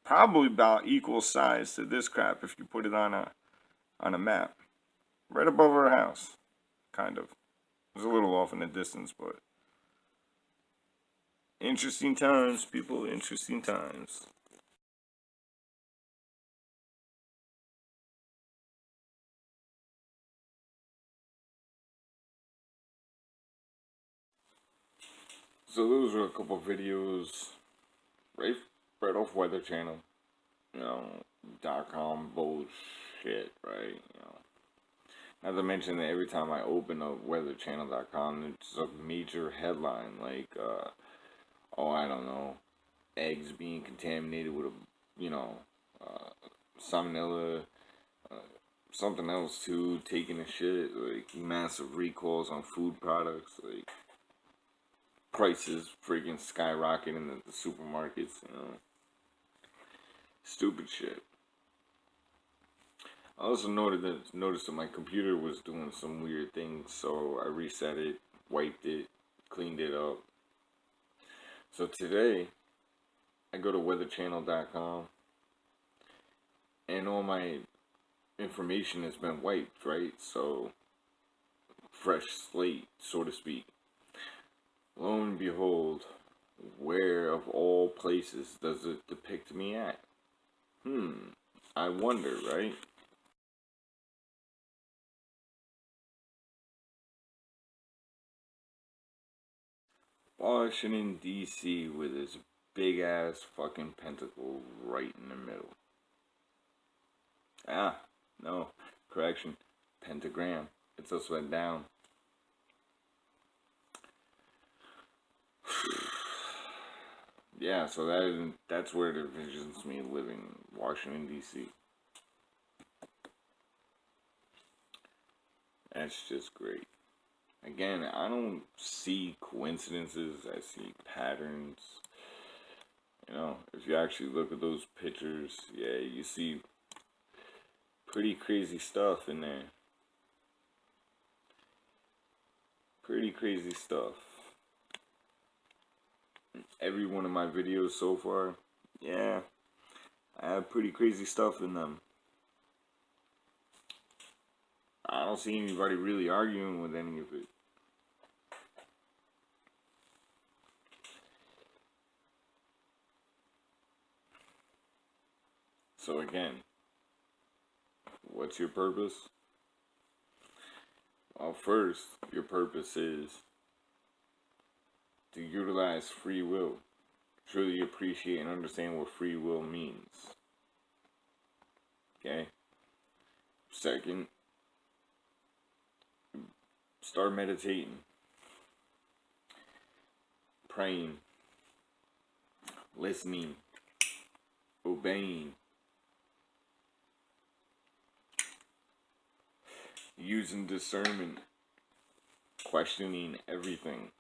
probably about equal size to this crap if you put it on a map. Right above our house, kind of. It's a little off in the distance, but interesting times, people, interesting times. So those are a couple videos right off Weather Channel, .com bullshit, right? Not to mention that every time I open up weatherchannel.com, it's a major headline like, oh, I don't know, eggs being contaminated with salmonella, something else too, taking a shit, like massive recalls on food products, like prices freaking skyrocketing at the supermarkets, stupid shit. I also noticed that my computer was doing some weird things, so I reset it, wiped it, cleaned it up. So today, I go to weatherchannel.com, and all my information has been wiped, right? So, fresh slate, so to speak. Lo and behold, where of all places does it depict me at? I wonder, right? Washington, D.C. with its big ass fucking pentacle right in the middle. No, correction, pentagram. It's upside down. Yeah, so that's where it envisions me living, Washington, D.C. That's just great. Again, I don't see coincidences, I see patterns. If you actually look at those pictures, yeah, you see pretty crazy stuff in there. Pretty crazy stuff. Every one of my videos so far, yeah, I have pretty crazy stuff in them. I don't see anybody really arguing with any of it. So again, what's your purpose? Well, first, your purpose is to utilize free will. Truly appreciate and understand what free will means. Okay? Second, start meditating, praying, listening, obeying, using discernment, questioning everything.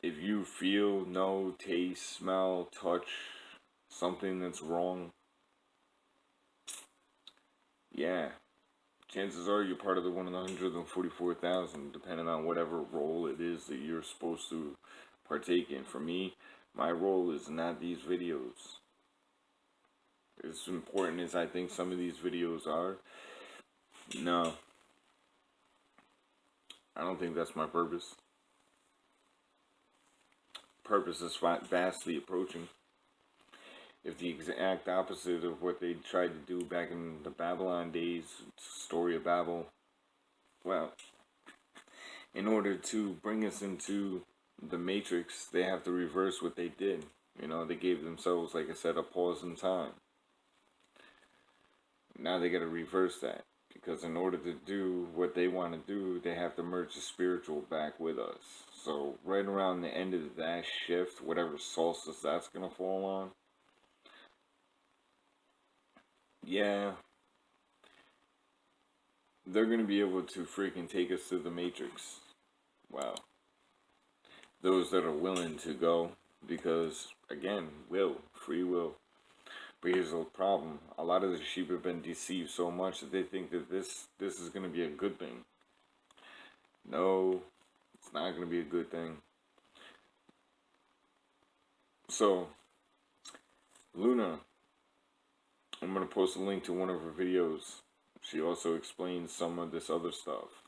If you feel, know, taste, smell, touch something that's wrong, yeah, chances are you're part of the 144,000, depending on whatever role it is that you're supposed to partake in. For me, my role is not these videos. as important as I think some of these videos are. No. I don't think that's my purpose. Purpose is vastly approaching. If the exact opposite of what they tried to do back in the Babylon days, story of Babel, well, in order to bring us into the Matrix, they have to reverse what they did. You know, they gave themselves, like I said, a pause in time. Now they got to reverse that. Because in order to do what they want to do, they have to merge the spiritual back with us. So right around the end of that shift, whatever solstice that's going to fall on, yeah, they're going to be able to freaking take us to the Matrix. Wow. Those that are willing to go, because, again, free will. But here's the problem. A lot of the sheep have been deceived so much that they think that this is going to be a good thing. No, it's not going to be a good thing. So, Luna, I'm going to post a link to one of her videos. She also explains some of this other stuff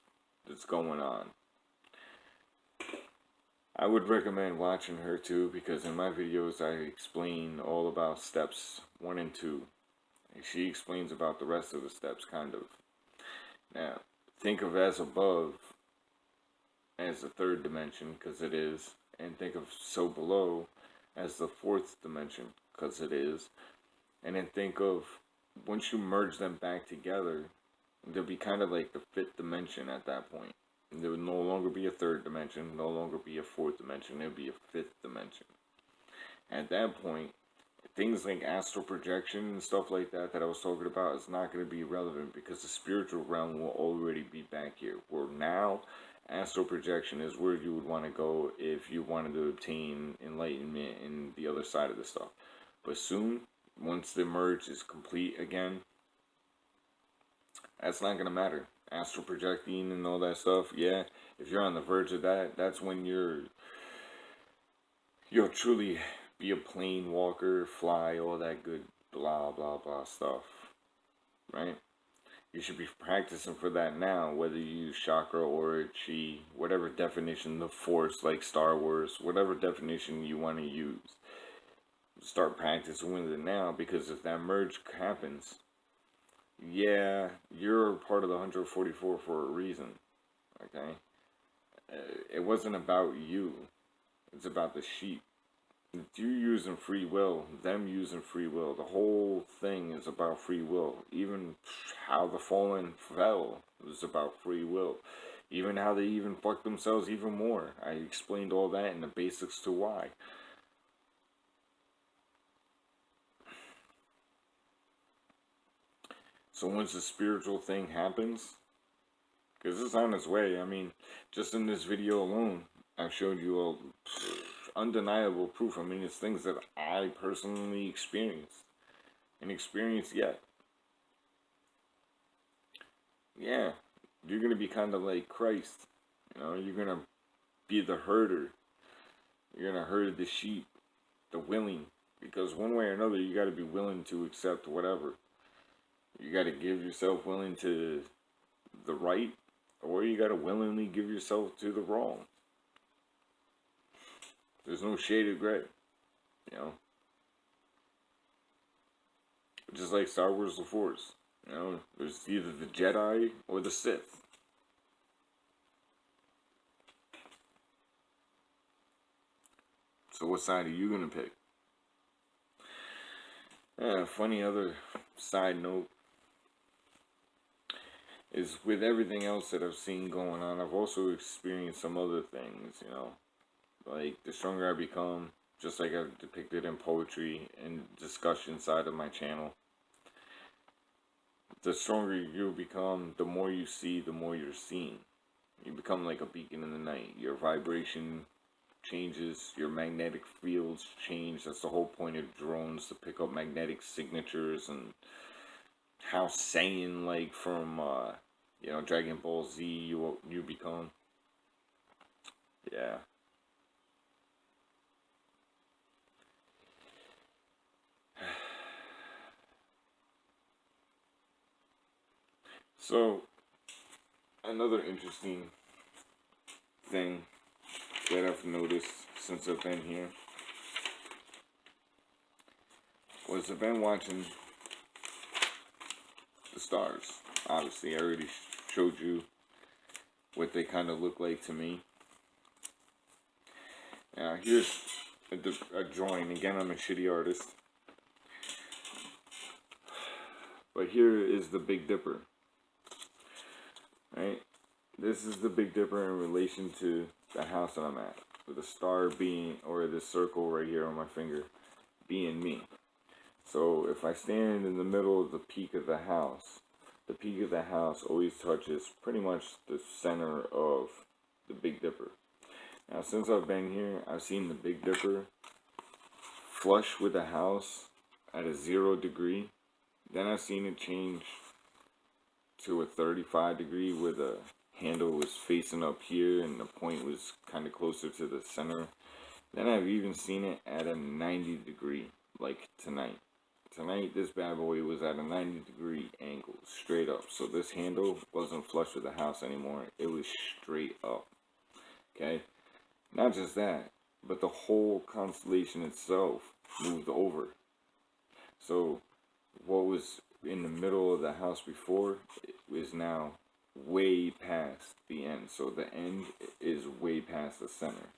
that's going on. I would recommend watching her too, because in my videos I explain all about steps 1 and 2. And she explains about the rest of the steps, kind of. Now, think of as above as the 3rd dimension, because it is. And think of so below as the 4th dimension, because it is. And then think of, once you merge them back together, they'll be kind of like the 5th dimension at that point. There would no longer be a 3rd dimension, no longer be a 4th dimension, it would be a 5th dimension. At that point, things like astral projection and stuff like that I was talking about is not going to be relevant, because the spiritual realm will already be back here. Where now, astral projection is where you would want to go if you wanted to obtain enlightenment and the other side of the stuff. But soon, once the merge is complete again, that's not going to matter. Astral projecting and all that stuff, yeah, if you're on the verge of that, that's when you'll truly be a plane walker, fly, all that good blah blah blah stuff, right? You should be practicing for that now, whether you use chakra or chi, whatever definition, the force, like Star Wars, whatever definition you want to use. Start practicing with it now, because if that merge happens, yeah, you're part of the 144 for a reason, okay? It wasn't about you. It's about the sheep. You using free will, them using free will. The whole thing is about free will. Even how the fallen fell was about free will. Even how they even fucked themselves even more. I explained all that in the basics to why. So once the spiritual thing happens, because it's on its way, I mean, just in this video alone, I've showed you undeniable proof. I mean, it's things that I personally experienced and experienced yet. Yeah, you're going to be kind of like Christ. You know, you're going to be the herder. You're going to herd the sheep, the willing. Because one way or another, you got to be willing to accept whatever. You got to give yourself willing to the right, or you got to willingly give yourself to the wrong. There's no shade of gray, you know. Just like Star Wars The Force, you know, there's either the Jedi or the Sith. So what side are you going to pick? Funny other side note is, with everything else that I've seen going on, I've also experienced some other things, you know. Like, the stronger I become, just like I've depicted in poetry and discussion side of my channel, the stronger you become, the more you see, the more you're seen. You become like a beacon in the night. Your vibration changes, your magnetic fields change. That's the whole point of drones, to pick up magnetic signatures, and how Saiyan, like from you know, Dragon Ball Z, you become. Yeah. So, another interesting thing that I've noticed since I've been here was I've been watching the stars. Obviously, I already showed you what they kind of look like to me. Now, here's a drawing. Again, I'm a shitty artist. But here is the Big Dipper. Right? This is the Big Dipper in relation to the house that I'm at. With the star being, or this circle right here on my finger, being me. So if I stand in the middle of the peak of the house always touches pretty much the center of the Big Dipper. Now since I've been here, I've seen the Big Dipper flush with the house at a 0 degree. Then I've seen it change to a 35 degree where the handle was facing up here and the point was kind of closer to the center. Then I've even seen it at a 90 degree, like tonight. Tonight, this bad boy was at a 90 degree angle, straight up. So this handle wasn't flush with the house anymore. It was straight up. Okay? Not just that, but the whole constellation itself moved over. So what was in the middle of the house before is now way past the end. So the end is way past the center.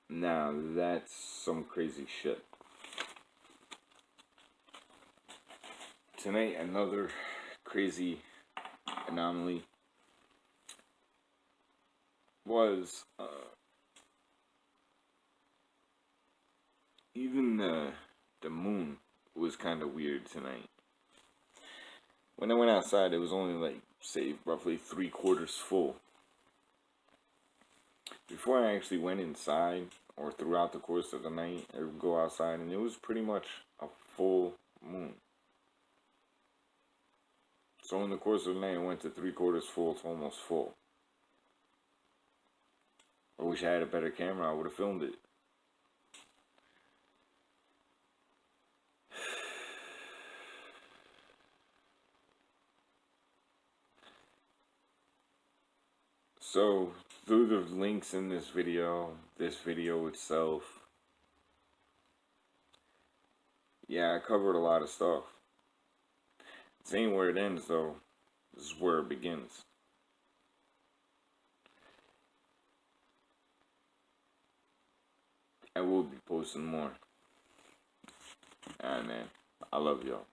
Now that's some crazy shit. Tonight, another crazy anomaly was even the moon was kind of weird tonight. When I went outside, it was only like, say, roughly 3/4 full. Before I actually went inside, or throughout the course of the night, I would go outside and it was pretty much a full moon. So in the course of the night, it went to 3/4 full to almost full. I wish I had a better camera, I would have filmed it. So, through the links in this video itself, yeah, I covered a lot of stuff. This ain't where it ends though, this is where it begins. I will be posting more. Alright man, I love y'all.